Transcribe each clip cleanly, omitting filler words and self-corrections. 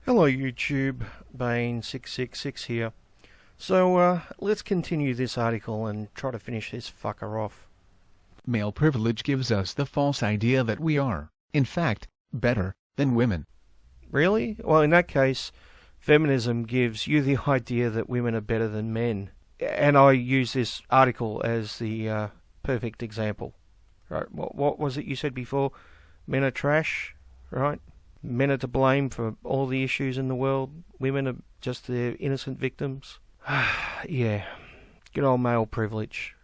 Hello YouTube, Bane666 here. So let's continue this article and try to finish this fucker off. Male privilege gives us the false idea that we are, in fact, better than women. Really? Well, in that case, feminism gives you the idea that women are better than men. And I use this article as the perfect example. Right? What was it you said before? Men are trash, right? Men are to blame for all the issues in the world. Women are just the innocent victims. Yeah. Good old male privilege.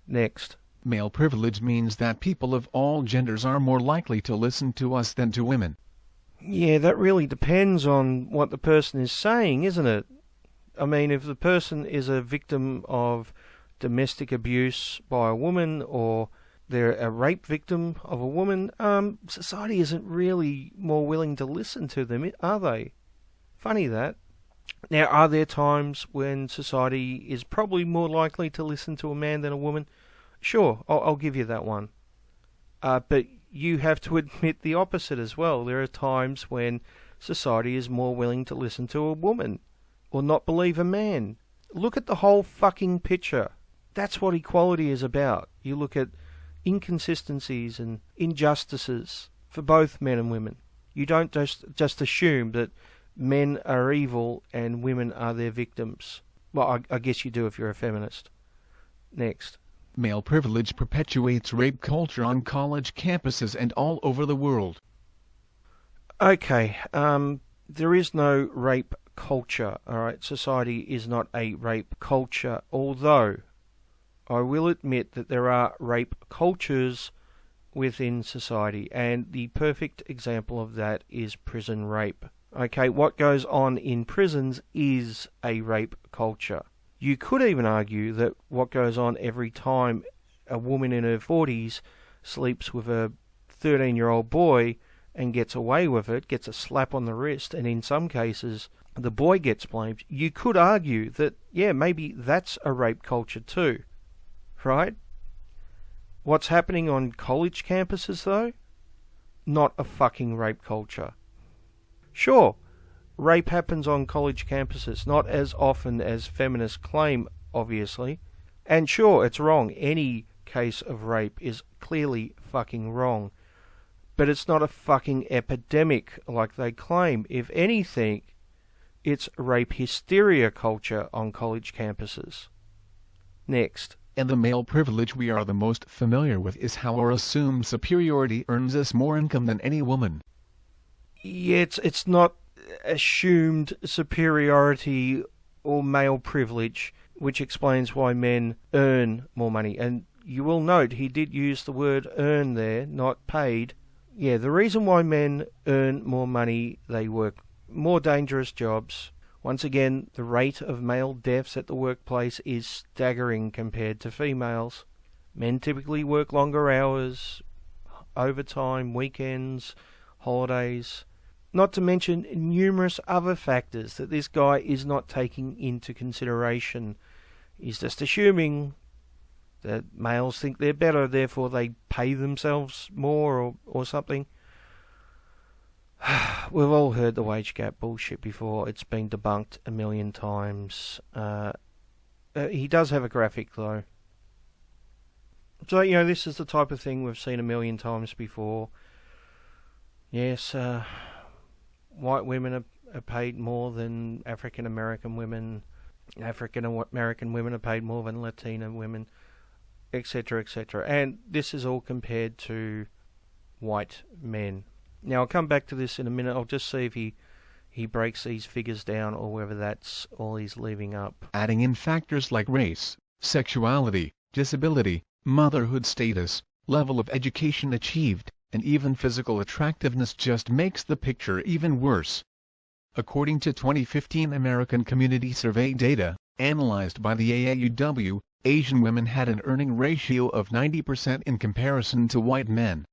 Next. Male privilege means that people of all genders are more likely to listen to us than to women. Yeah, that really depends on what the person is saying, isn't it? I mean, if the person is a victim of domestic abuse by a woman, or they're a rape victim of a woman, society isn't really more willing to listen to them, are they? Funny that. Now, are there times when society is probably more likely to listen to a man than a woman? Sure, I'll give you that one. But you have to admit the opposite as well. There are times when society is more willing to listen to a woman, or not believe a man. Look at the whole fucking picture. That's what equality is about. You look at inconsistencies and injustices for both men and women. You don't just assume that men are evil and women are their victims. Well, I guess you do if you're a feminist. Next. Male privilege perpetuates rape culture on college campuses and all over the world. Okay, there is no rape culture, alright? Society is not a rape culture, although I will admit that there are rape cultures within society, and the perfect example of that is prison rape. Okay, what goes on in prisons is a rape culture. You could even argue that what goes on every time a woman in her 40s sleeps with a 13-year-old boy and gets away with it, gets a slap on the wrist, and in some cases the boy gets blamed, you could argue that, yeah, maybe that's a rape culture too. Right? What's happening on college campuses, though? Not a fucking rape culture. Sure, rape happens on college campuses, not as often as feminists claim, obviously. And sure, it's wrong. Any case of rape is clearly fucking wrong. But it's not a fucking epidemic like they claim. If anything, it's rape hysteria culture on college campuses. Next. And the male privilege we are the most familiar with is how our assumed superiority earns us more income than any woman. Yeah, it's not assumed superiority or male privilege, which explains why men earn more money. And you will note he did use the word earn there, not paid. Yeah, the reason why men earn more money, they work more dangerous jobs. Once again, the rate of male deaths at the workplace is staggering compared to females. Men typically work longer hours, overtime, weekends, holidays, not to mention numerous other factors that this guy is not taking into consideration. He's just assuming that males think they're better, therefore they pay themselves more or something. We've all heard the wage gap bullshit before. It's been debunked a million times. He does have a graphic, though. So, you know, this is the type of thing we've seen a million times before. Yes, white women are paid more than African American women. African American women are paid more than Latina women, etc., etc. And this is all compared to white men. Now, I'll come back to this in a minute. I'll just see if he breaks these figures down or whether that's all he's leaving up. Adding in factors like race, sexuality, disability, motherhood status, level of education achieved, and even physical attractiveness just makes the picture even worse. According to 2015 American Community Survey data, analyzed by the AAUW, Asian women had an earning ratio of 90% in comparison to white men.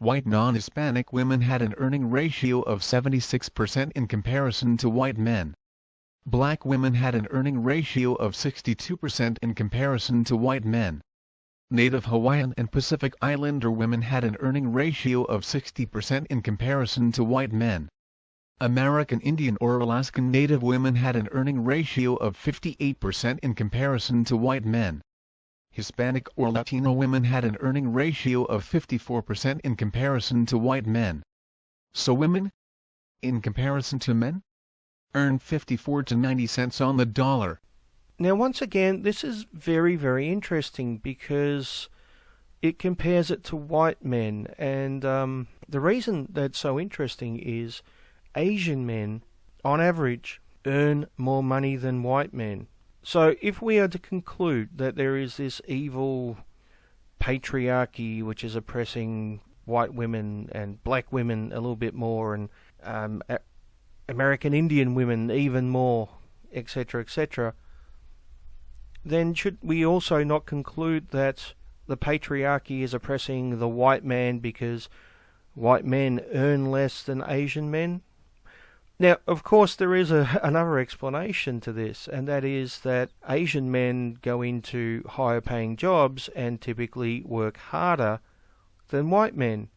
White non-Hispanic women had an earning ratio of 76% in comparison to white men. Black women had an earning ratio of 62% in comparison to white men. Native Hawaiian and Pacific Islander women had an earning ratio of 60% in comparison to white men. American Indian or Alaskan Native women had an earning ratio of 58% in comparison to white men. Hispanic or Latino women had an earning ratio of 54% in comparison to white men. So women, in comparison to men, earn 54 to 90 cents on the dollar. Now, once again, this is very, very interesting because it compares it to white men. And the reason that's so interesting is Asian men, on average, earn more money than white men. So if we are to conclude that there is this evil patriarchy which is oppressing white women and black women a little bit more, and American Indian women even more, etc., etc., then should we also not conclude that the patriarchy is oppressing the white man because white men earn less than Asian men? Now, of course, there is another explanation to this, and that is that Asian men go into higher paying jobs and typically work harder than white men,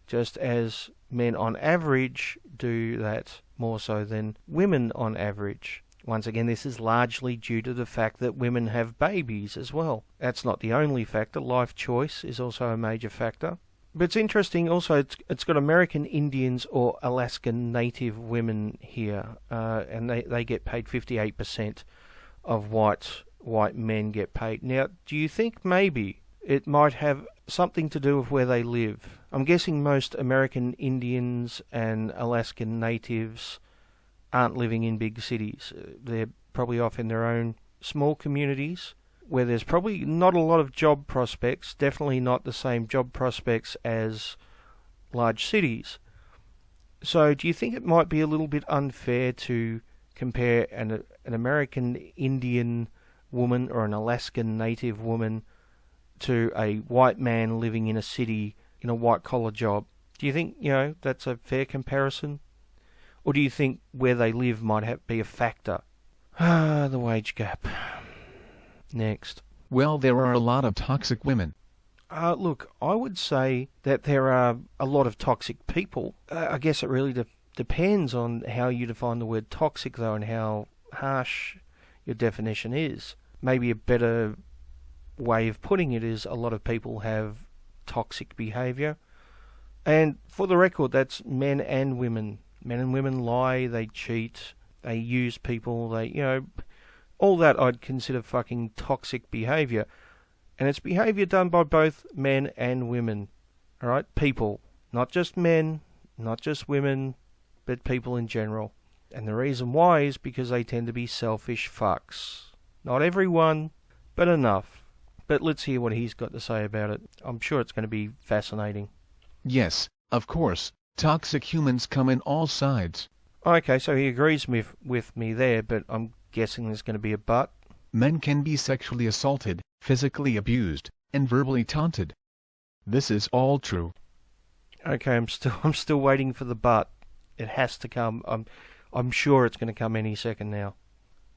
just as men on average do that more so than women on average. Once again, this is largely due to the fact that women have babies as well. That's not the only factor. Life choice is also a major factor. But it's interesting also, it's got American Indians or Alaskan Native women here, and they get paid 58% of what white men get paid. Now, do you think maybe it might have something to do with where they live? I'm guessing most American Indians and Alaskan Natives aren't living in big cities. They're probably off in their own small communities, where there's probably not a lot of job prospects, definitely not the same job prospects as large cities. So do you think it might be a little bit unfair to compare an American Indian woman or an Alaskan Native woman to a white man living in a city in a white-collar job? Do you think, that's a fair comparison? Or do you think where they live might be a factor? The wage gap. Next. Well, there are a lot of toxic women. Look, I would say that there are a lot of toxic people. I guess it really depends on how you define the word toxic, though, and how harsh your definition is. Maybe a better way of putting it is a lot of people have toxic behaviour. And for the record, that's men and women. Men and women lie, they cheat, they use people, all that I'd consider fucking toxic behaviour. And it's behaviour done by both men and women. Alright? People. Not just men, not just women, but people in general. And the reason why is because they tend to be selfish fucks. Not everyone, but enough. But let's hear what he's got to say about it. I'm sure it's going to be fascinating. Yes, of course. Toxic humans come in all sides. Okay, so he agrees with me there, but I'm guessing there's going to be a but. Men can be sexually assaulted, physically abused, and verbally taunted. This is all true. Okay, I'm still waiting for the but. It has to come. I'm sure it's going to come any second now.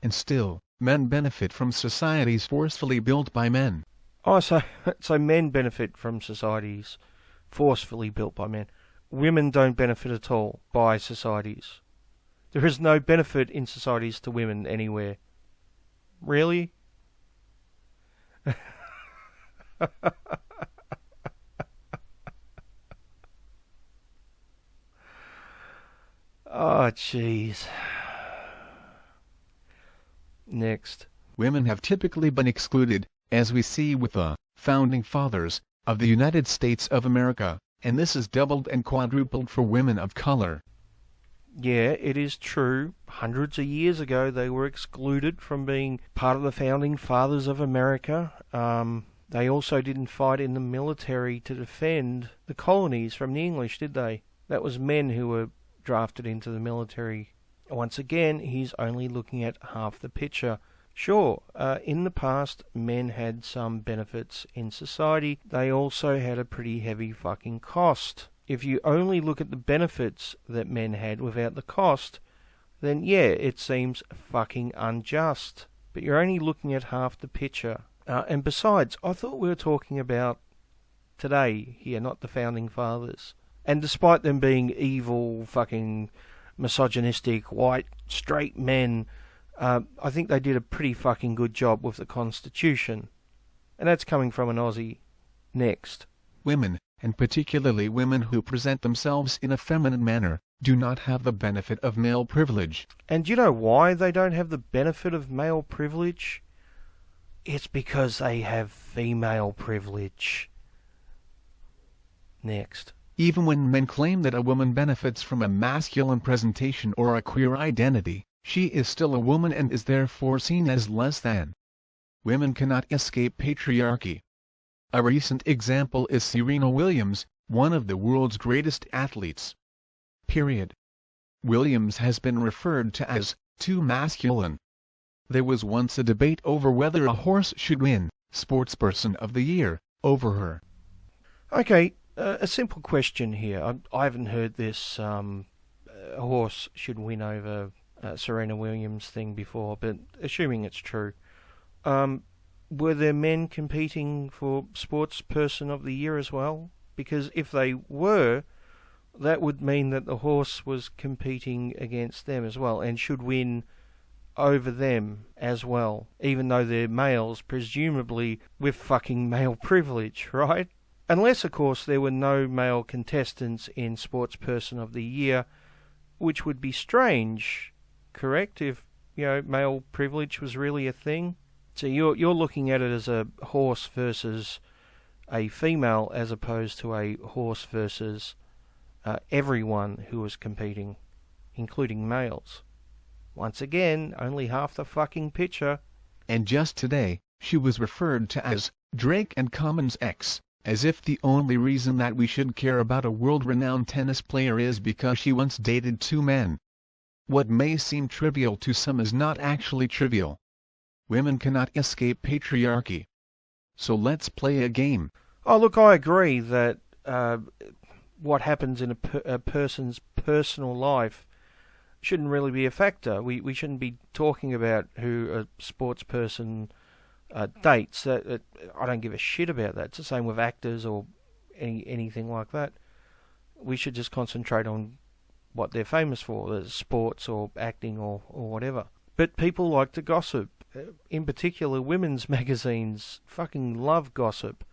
And still, men benefit from societies forcefully built by men. Oh, so men benefit from societies forcefully built by men. Women don't benefit at all by societies. There is no benefit in societies to women anywhere. Really? Oh, jeez. Next. Women have typically been excluded, as we see with the Founding Fathers of the United States of America, and this is doubled and quadrupled for women of color. Yeah, it is true. Hundreds of years ago, they were excluded from being part of the Founding Fathers of America. They also didn't fight in the military to defend the colonies from the English, did they? That was men who were drafted into the military. Once again, he's only looking at half the picture. Sure, in the past, men had some benefits in society. They also had a pretty heavy fucking cost. If you only look at the benefits that men had without the cost, then yeah, it seems fucking unjust. But you're only looking at half the picture. And besides, I thought we were talking about today here, not the Founding Fathers. And despite them being evil fucking misogynistic, white, straight men. I think they did a pretty fucking good job with the Constitution. And that's coming from an Aussie. Next. Women, and particularly women who present themselves in a feminine manner, do not have the benefit of male privilege. And do you know why they don't have the benefit of male privilege? It's because they have female privilege. Next. Even when men claim that a woman benefits from a masculine presentation or a queer identity, she is still a woman and is therefore seen as less than. Women cannot escape patriarchy. A recent example is Serena Williams, one of the world's greatest athletes. Period. Williams has been referred to as too masculine. There was once a debate over whether a horse should win Sportsperson of the Year over her. Okay, a simple question here. I haven't heard this a horse should win over Serena Williams thing before, but assuming it's true, were there men competing for Sportsperson of the Year as well? Because if they were, that would mean that the horse was competing against them as well and should win over them as well, even though they're males, presumably with fucking male privilege, right? Unless, of course, there were no male contestants in Sportsperson of the Year, which would be strange, correct? If, male privilege was really a thing. So you're looking at it as a horse versus a female as opposed to a horse versus everyone who was competing, including males. Once again, only half the fucking picture. And just today, she was referred to as Drake and Common's ex, as if the only reason that we should care about a world-renowned tennis player is because she once dated two men. What may seem trivial to some is not actually trivial. Women cannot escape patriarchy. So let's play a game. Oh, look, I agree that what happens in a person's personal life shouldn't really be a factor. We shouldn't be talking about who a sports person dates. I don't give a shit about that. It's the same with actors or anything like that. We should just concentrate on what they're famous for, sports or acting or whatever. But people like to gossip. In particular, women's magazines fucking love gossip.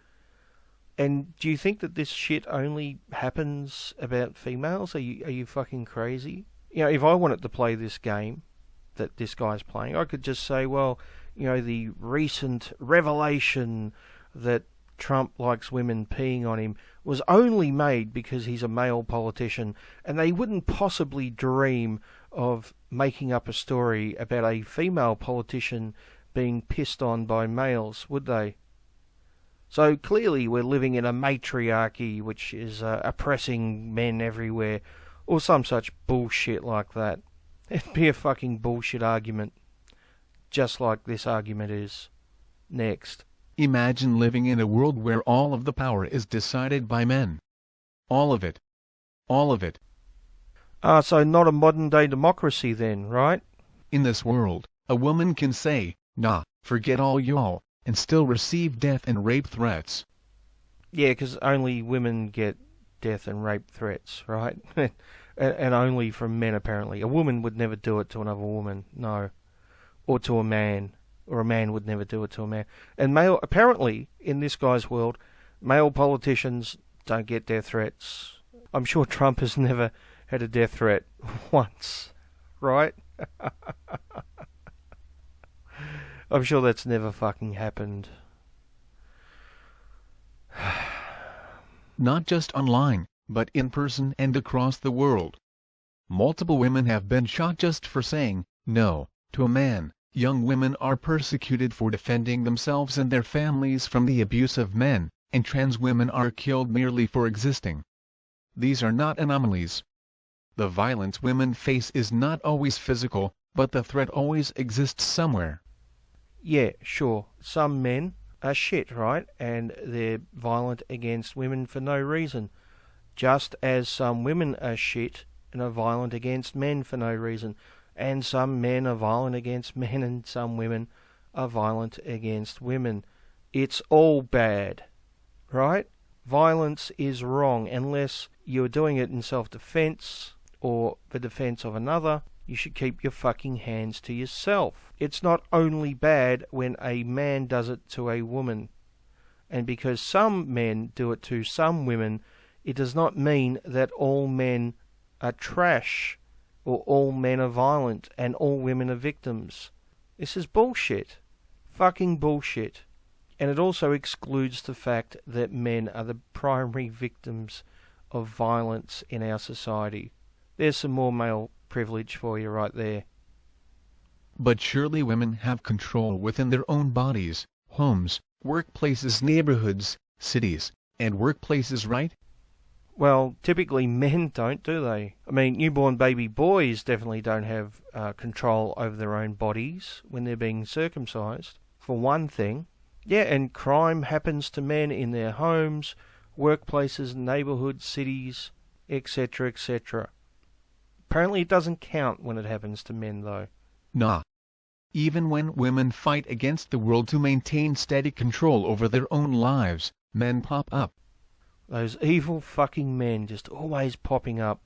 And do you think that this shit only happens about females? Are you fucking crazy? If I wanted to play this game that this guy's playing, I could just say, well, the recent revelation that Trump likes women peeing on him was only made because he's a male politician, and they wouldn't possibly dream of making up a story about a female politician being pissed on by males, would they? So clearly we're living in a matriarchy which is oppressing men everywhere, or some such bullshit like that. It'd be a fucking bullshit argument, just like this argument is. Next. Imagine living in a world where all of the power is decided by men. All of it. All of it. So not a modern-day democracy then, right? In this world, a woman can say, nah, forget all y'all, and still receive death and rape threats. Yeah, because only women get death and rape threats, right? And only from men, apparently. A woman would never do it to another woman, no. Or to a man. Or a man would never do it to a man. And apparently, in this guy's world, male politicians don't get death threats. I'm sure Trump has never had a death threat once, right? I'm sure that's never fucking happened. Not just online, but in person and across the world. Multiple women have been shot just for saying no to a man. Young women are persecuted for defending themselves and their families from the abuse of men, and trans women are killed merely for existing. These are not anomalies. The violence women face is not always physical, but the threat always exists somewhere. Yeah, sure. Some men are shit, right? And they're violent against women for no reason. Just as some women are shit and are violent against men for no reason. And some men are violent against men and some women are violent against women. It's all bad, right? Violence is wrong unless you're doing it in self-defense or the defense of another, you should keep your fucking hands to yourself. It's not only bad when a man does it to a woman. And because some men do it to some women, it does not mean that all men are trash, or all men are violent, and all women are victims. This is bullshit. Fucking bullshit. And it also excludes the fact that men are the primary victims of violence in our society. There's some more male privilege for you right there. But surely women have control within their own bodies, homes, workplaces, neighborhoods, cities, and workplaces, right? Well, typically men don't, do they? I mean, newborn baby boys definitely don't have control over their own bodies when they're being circumcised, for one thing. Yeah, and crime happens to men in their homes, workplaces, neighborhoods, cities, etc., etc. Apparently it doesn't count when it happens to men, though. Nah. Even when women fight against the world to maintain steady control over their own lives, men pop up. Those evil fucking men just always popping up.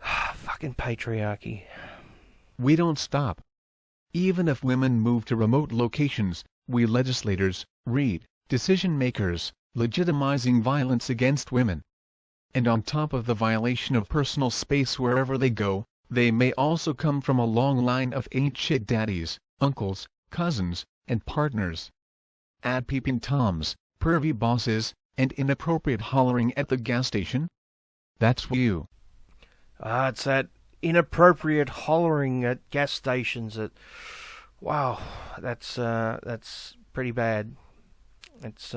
Fucking patriarchy. We don't stop. Even if women move to remote locations, we legislators, read, decision makers, legitimizing violence against women. And on top of the violation of personal space wherever they go, they may also come from a long line of ain't shit daddies, uncles, cousins, and partners. Add peeping toms, pervy bosses, and inappropriate hollering at the gas station. That's you. It's that inappropriate hollering at gas stations. Wow, that's pretty bad. It's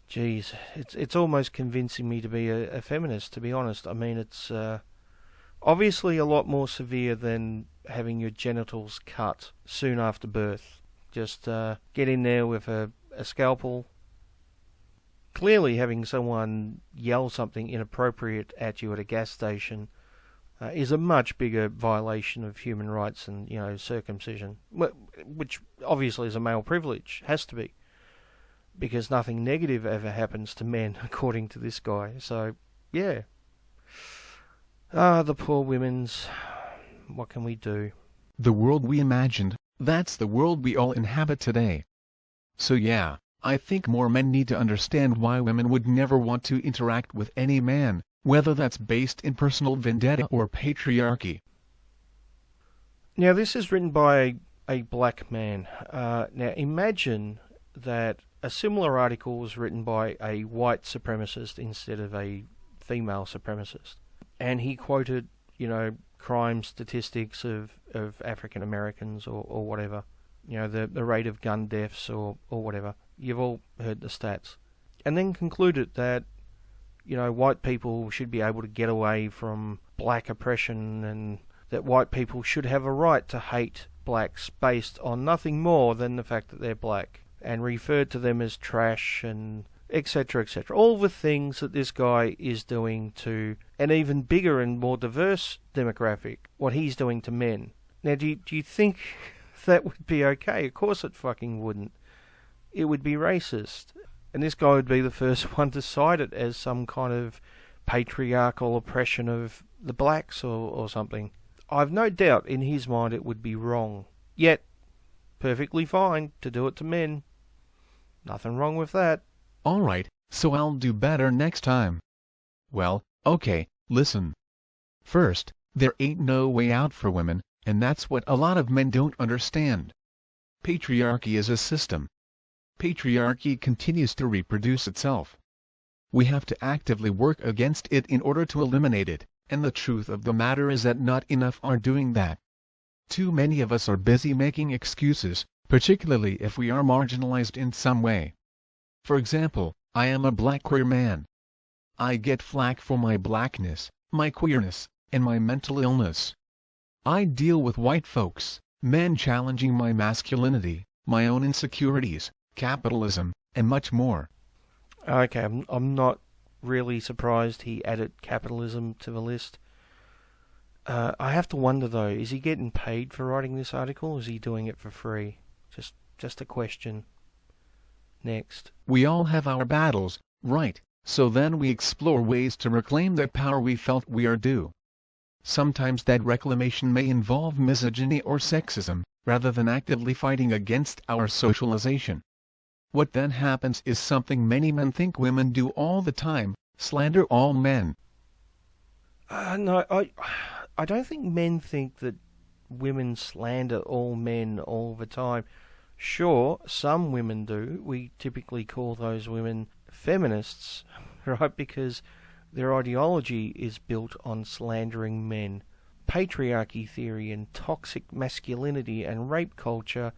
geez, it's almost convincing me to be a feminist, to be honest. I mean, it's obviously a lot more severe than having your genitals cut soon after birth. Just get in there with a scalpel. Clearly having someone yell something inappropriate at you at a gas station is a much bigger violation of human rights than, circumcision, which obviously is a male privilege, has to be, because nothing negative ever happens to men, according to this guy. So, yeah. The poor women's. What can we do? The world we imagined, that's the world we all inhabit today. So yeah, I think more men need to understand why women would never want to interact with any man, whether that's based in personal vendetta or patriarchy. Now, this is written by a black man. Now, imagine that a similar article was written by a white supremacist instead of a female supremacist. And he quoted, crime statistics of African Americans or whatever. The rate of gun deaths or whatever. You've all heard the stats. And then concluded that, white people should be able to get away from black oppression and that white people should have a right to hate blacks based on nothing more than the fact that they're black, and referred to them as trash and etc., etc. All the things that this guy is doing to an even bigger and more diverse demographic, what he's doing to men. Now, do you think that would be okay? Of course it fucking wouldn't. It would be racist. And this guy would be the first one to cite it as some kind of patriarchal oppression of the blacks or something. I've no doubt in his mind it would be wrong. Yet, perfectly fine to do it to men. Nothing wrong with that. Alright, so I'll do better next time. Well, okay, listen. First, there ain't no way out for women, and that's what a lot of men don't understand. Patriarchy is a system. Patriarchy continues to reproduce itself. We have to actively work against it in order to eliminate it, and the truth of the matter is that not enough are doing that. Too many of us are busy making excuses, particularly if we are marginalized in some way. For example, I am a black queer man. I get flack for my blackness, my queerness, and my mental illness. I deal with white folks, men challenging my masculinity, my own insecurities, capitalism, and much more. Okay, I'm not really surprised he added capitalism to the list. I have to wonder though, is he getting paid for writing this article, or is he doing it for free? Just a question. Next. We all have our battles, right? So then we explore ways to reclaim that power we felt we are due. Sometimes that reclamation may involve misogyny or sexism, rather than actively fighting against our socialization. What then happens is something many men think women do all the time: slander all men. No, I don't think men think that women slander all men all the time. Sure, some women do. We typically call those women feminists, right? Because their ideology is built on slandering men. Patriarchy theory and toxic masculinity and rape culture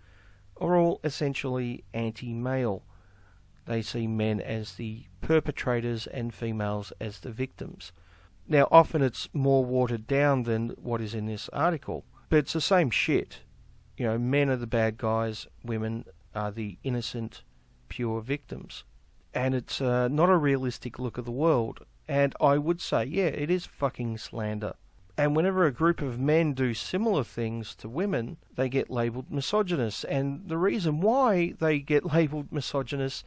are all essentially anti-male. They see men as the perpetrators and females as the victims. Now, often it's more watered down than what is in this article, but it's the same shit. You know, men are the bad guys, women are the innocent, pure victims. And it's not a realistic look at the world. And I would say, yeah, it is fucking slander. And whenever a group of men do similar things to women, they get labelled misogynists. And the reason why they get labelled misogynists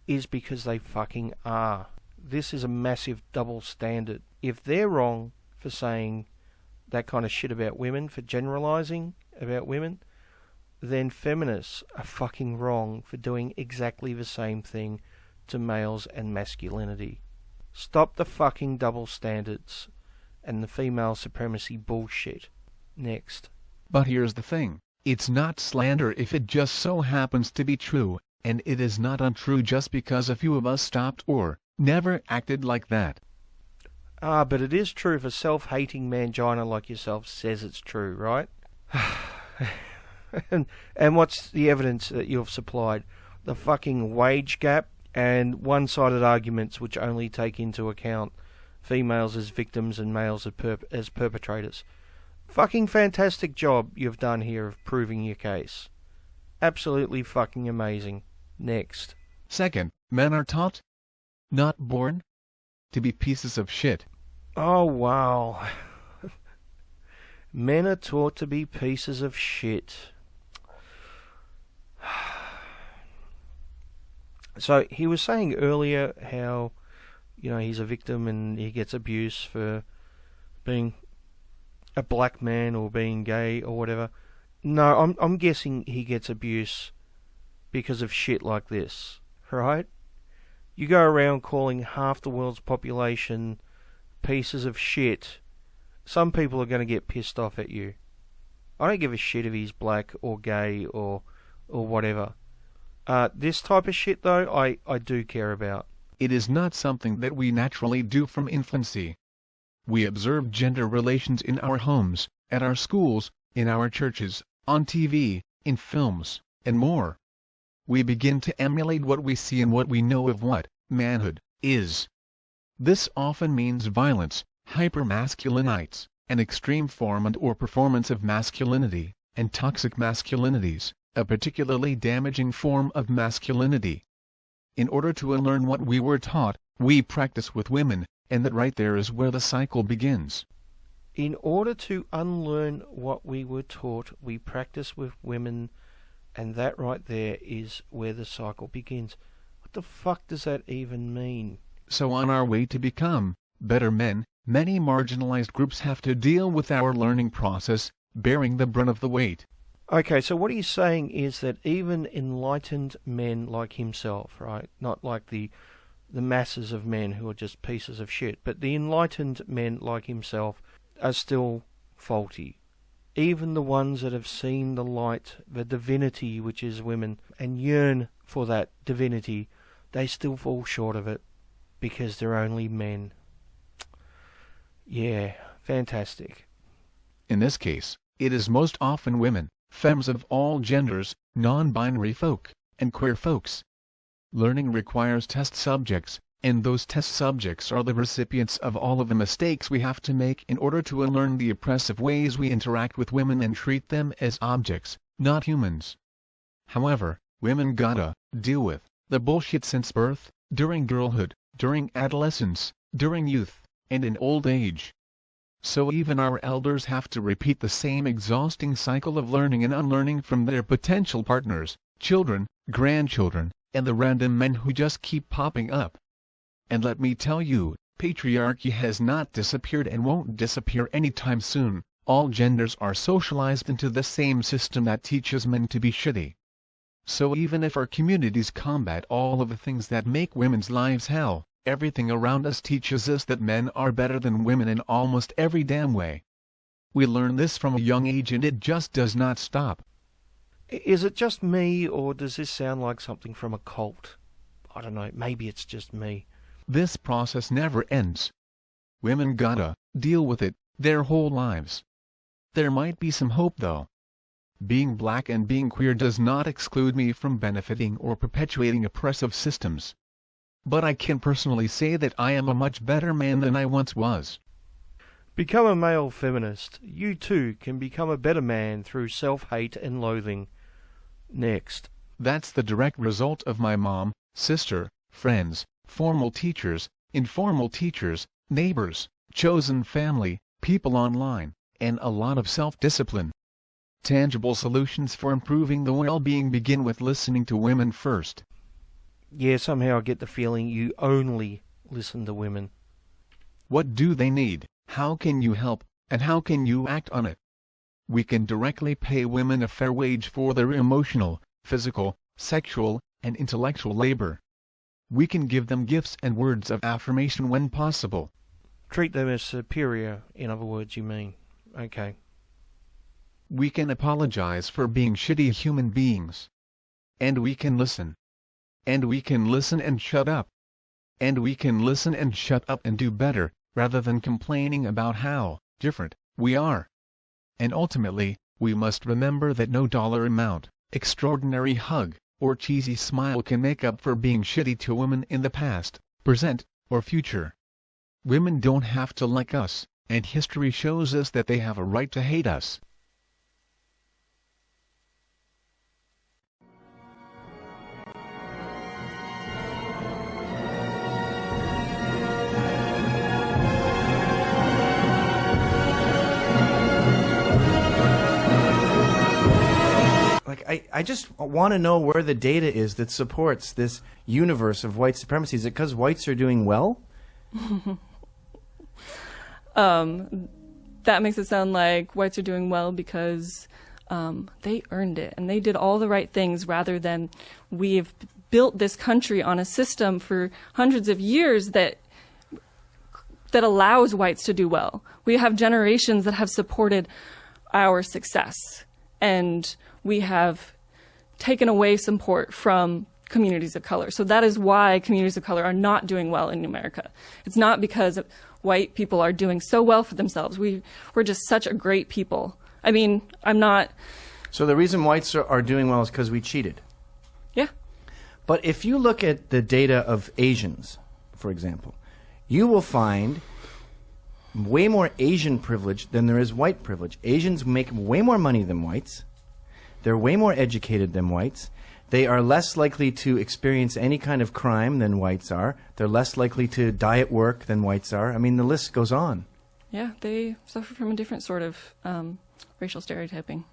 is because they fucking are. This is a massive double standard. If they're wrong for saying that kind of shit about women, for generalising about women, then feminists are fucking wrong for doing exactly the same thing to males and masculinity. Stop the fucking double standards and the female supremacy bullshit. Next. But here's the thing. It's not slander if it just so happens to be true, and it is not untrue just because a few of us stopped or never acted like that. But it is true if a self-hating mangina like yourself says it's true, right? and what's the evidence that you've supplied? The fucking wage gap and one-sided arguments which only take into account females as victims and males as perpetrators. Fucking fantastic job you've done here of proving your case. Absolutely fucking amazing. Next. Second, men are taught, not born, to be pieces of shit. Oh, wow. Men are taught to be pieces of shit. So he was saying earlier how, you know, he's a victim and he gets abuse for being a black man or being gay or whatever. No, I'm guessing he gets abuse because of shit like this, right? You go around calling half the world's population pieces of shit. Some people are going to get pissed off at you. I don't give a shit if he's black or gay or whatever. This type of shit, though, I do care about. It is not something that we naturally do from infancy. We observe gender relations in our homes, at our schools, in our churches, on TV, in films, and more. We begin to emulate what we see and what we know of what manhood is. This often means violence, hypermasculinites, an extreme form and/or performance of masculinity, and toxic masculinities, a particularly damaging form of masculinity. In order to unlearn what we were taught, we practice with women, and that right there is where the cycle begins. In order to unlearn what we were taught, we practice with women, and that right there is where the cycle begins. What the fuck does that even mean? So on our way to become better men, many marginalized groups have to deal with our learning process, bearing the brunt of the weight. Okay, so what he's saying is that even enlightened men like himself, right, not like the masses of men who are just pieces of shit, but the enlightened men like himself are still faulty. Even the ones that have seen the light, the divinity which is women, and yearn for that divinity, they still fall short of it because they're only men. Yeah, fantastic. In this case, it is most often women, femmes of all genders, non-binary folk, and queer folks. Learning requires test subjects, and those test subjects are the recipients of all of the mistakes we have to make in order to unlearn the oppressive ways we interact with women and treat them as objects, not humans. However, women gotta deal with the bullshit since birth, during girlhood, during adolescence, during youth, and in old age. So even our elders have to repeat the same exhausting cycle of learning and unlearning from their potential partners, children, grandchildren, and the random men who just keep popping up. And let me tell you, patriarchy has not disappeared and won't disappear anytime soon. All genders are socialized into the same system that teaches men to be shitty. So even if our communities combat all of the things that make women's lives hell, everything around us teaches us that men are better than women in almost every damn way. We learn this from a young age and it just does not stop. Is it just me, or does this sound like something from a cult? I don't know, maybe it's just me. This process never ends. Women gotta deal with it their whole lives. There might be some hope though. Being black and being queer does not exclude me from benefiting or perpetuating oppressive systems. But I can personally say that I am a much better man than I once was. Become a male feminist. You too can become a better man through self-hate and loathing. Next. That's the direct result of my mom, sister, friends, formal teachers, informal teachers, neighbors, chosen family, people online, and a lot of self-discipline. Tangible solutions for improving the well-being begin with listening to women first. Yeah, somehow I get the feeling you only listen to women. What do they need? How can you help, and how can you act on it? We can directly pay women a fair wage for their emotional, physical, sexual, and intellectual labor. We can give them gifts and words of affirmation when possible. Treat them as superior, in other words, you mean. Okay. We can apologize for being shitty human beings. And we can listen. And we can listen and shut up. And we can listen and shut up and do better, rather than complaining about how different we are. And ultimately, we must remember that no dollar amount, extraordinary hug, or cheesy smile can make up for being shitty to women in the past, present, or future. Women don't have to like us, and history shows us that they have a right to hate us. Like, I just want to know where the data is that supports this universe of white supremacy. Is it because whites are doing well? That makes it sound like whites are doing well because they earned it and they did all the right things, rather than we've built this country on a system for hundreds of years that allows whites to do well. We have generations that have supported our success, and we have taken away support from communities of color. So that is why communities of color are not doing well in America. It's not because white people are doing so well for themselves. We're just such a great people. I mean, I'm not... So the reason whites are doing well is because we cheated. Yeah. But if you look at the data of Asians, for example, you will find way more Asian privilege than there is white privilege. Asians make way more money than whites. They're way more educated than whites. They are less likely to experience any kind of crime than whites are. They're less likely to die at work than whites are. I mean, the list goes on. Yeah, they suffer from a different sort of racial stereotyping.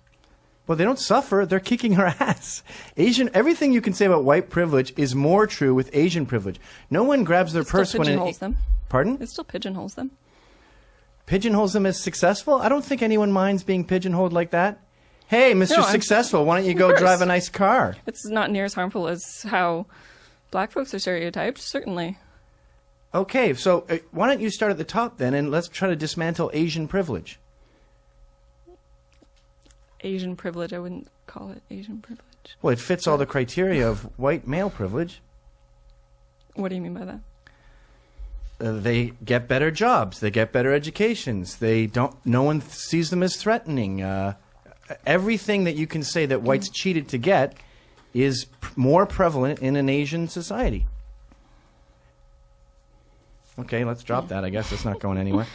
Well, they don't suffer. They're kicking our ass. Everything you can say about white privilege is more true with Asian privilege. No one grabs their purse when... It still pigeonholes them. Pardon? It still pigeonholes them. Pigeonholes them as successful? I don't think anyone minds being pigeonholed like that. Hey, Mr. Successful, why don't you go drive a nice car? It's not near as harmful as how black folks are stereotyped, certainly. Okay, so why don't you start at the top then, and let's try to dismantle Asian privilege. Asian privilege, I wouldn't call it Asian privilege. Well, it fits all the criteria of white male privilege. What do you mean by that? They get better jobs. They get better educations. No one sees them as threatening. Everything that you can say that whites cheated to get is more prevalent in an Asian society. Okay, let's drop that. I guess it's not going anywhere.